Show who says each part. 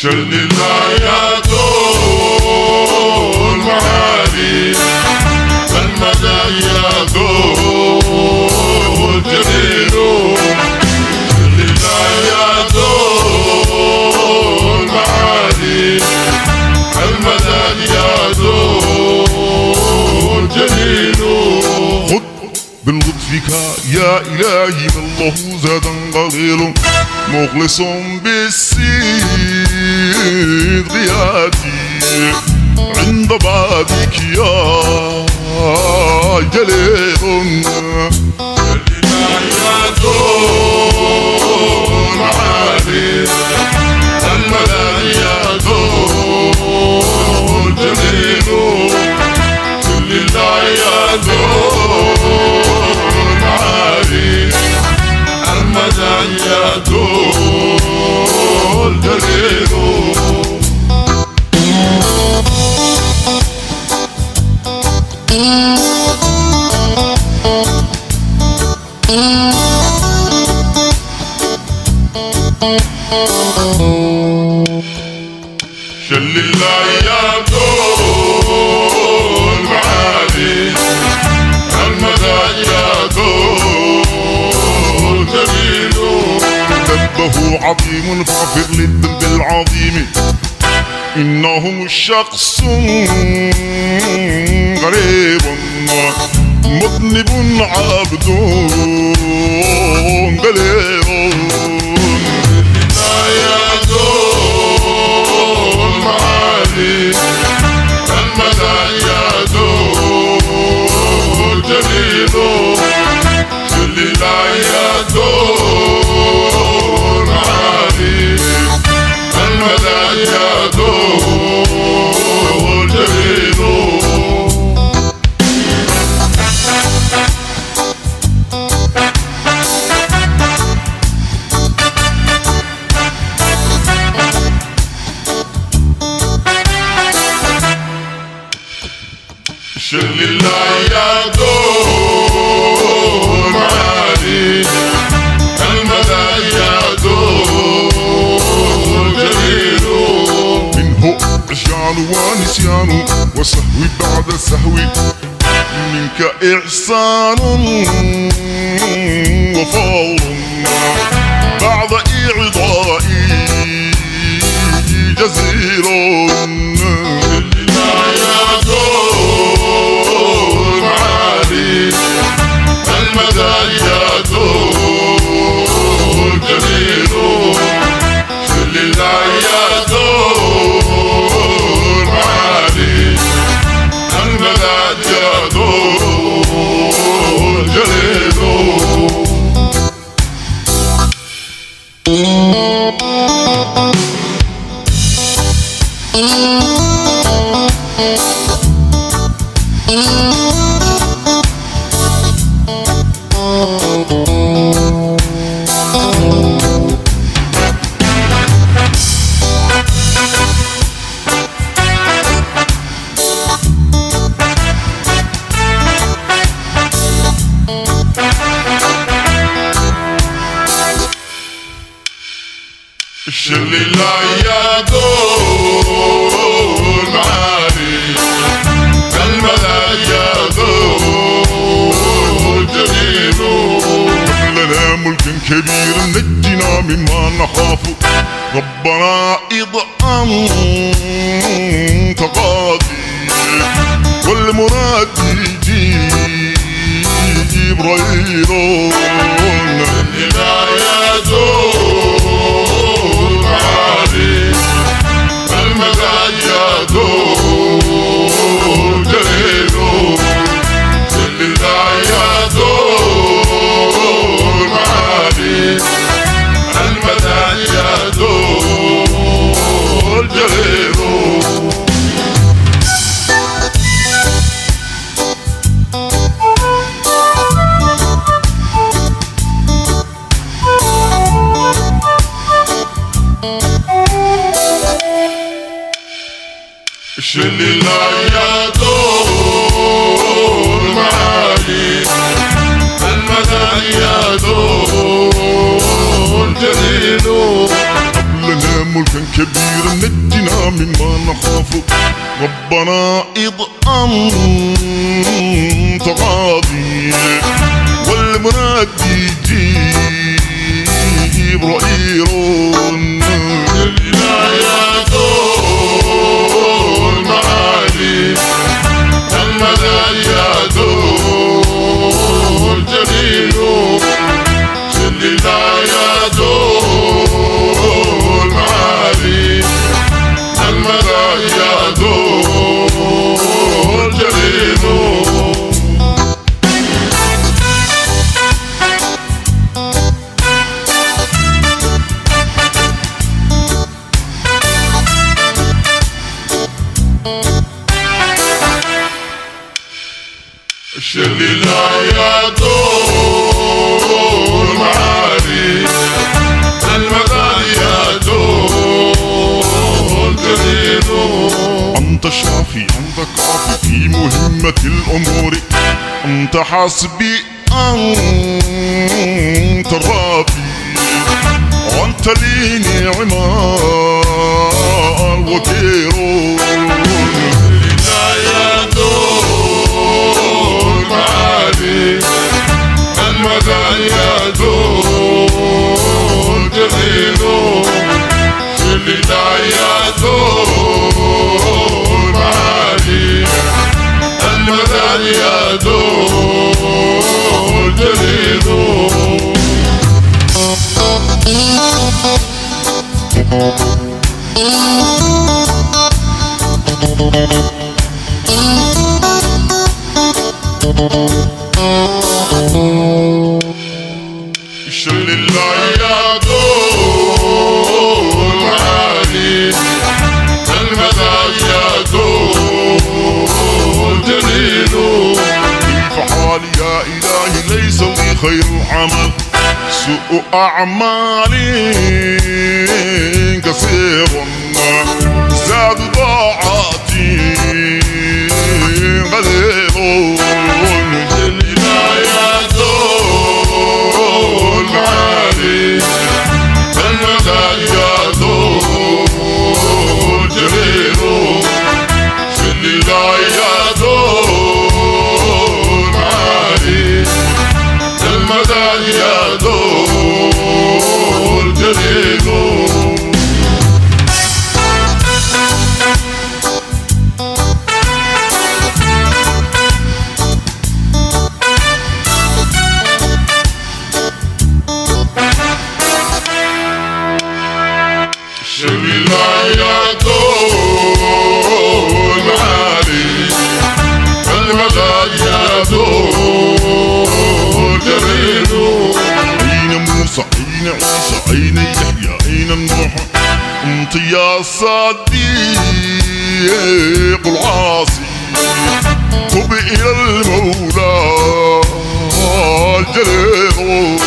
Speaker 1: شل الآيات المعالي المدايات الجميل شل الآيات المعالي المدايات الجميل خذ من لطفك يا إلهي والله زادا قليل مخلص بالصدق ياتي عند بابك يا جليل الآيات المعالي المدايات الجميل كل الآيات المعالي المدايات الجليل شل الآيات المعالي المدايات الجميل ذنبه عظيم فاغفر للذنب العظيم إنه شخص غريب مذنب عبد قليل الآيات المعالي المدايات الجميل كل الآيات المعالي المدايات الجميل شل الآيات المعالي المدايات الجميل منه عصيان ونسيان وسهو بعد سهو منك إحسان وفضل بعد إعطائي جزيل الآيات المعالي المدايات الجميل كل الآيات المعالي المدايات الجميل شل الآيات المعالي المدايات الجميل لنا ملك كبير نجنا مما نخاف ربنا إضعام تقاضي والمراد جبريل الآيات المدايات الجميل كل الآيات المعالي المدايات الجميل شل الآيات المعالي المدايات الجميل مما نخاف ربنا إذ أنت راضي والمراد جبرائيل العنايات المعالي المدايات الجليل العنايات المعالي المدايات الجليل العنايات المعالي المدايات الجليل أنت شافي أنت كافي في مهمة الأمور أنت حاسبي أنت الرافي أنت لي نعمة الوكيل العنايات المعالي المدايات الجليل العنايات المعالي المدايات الجليل العنايات المعالي المدايات الجليل كيف حالي يا إلهي ليس لي خير العمل سوء أعمالي كثير زاد ضاعتي غليظ العنايات المعالي المدايات الجليل العنايات المعالي المدايات الجليل العنايات المعالي المدايات الجليل أين موسى أين عيسى أين يحيى أين نوح أنت يا صديق العاصي تب إلى المولى الجليل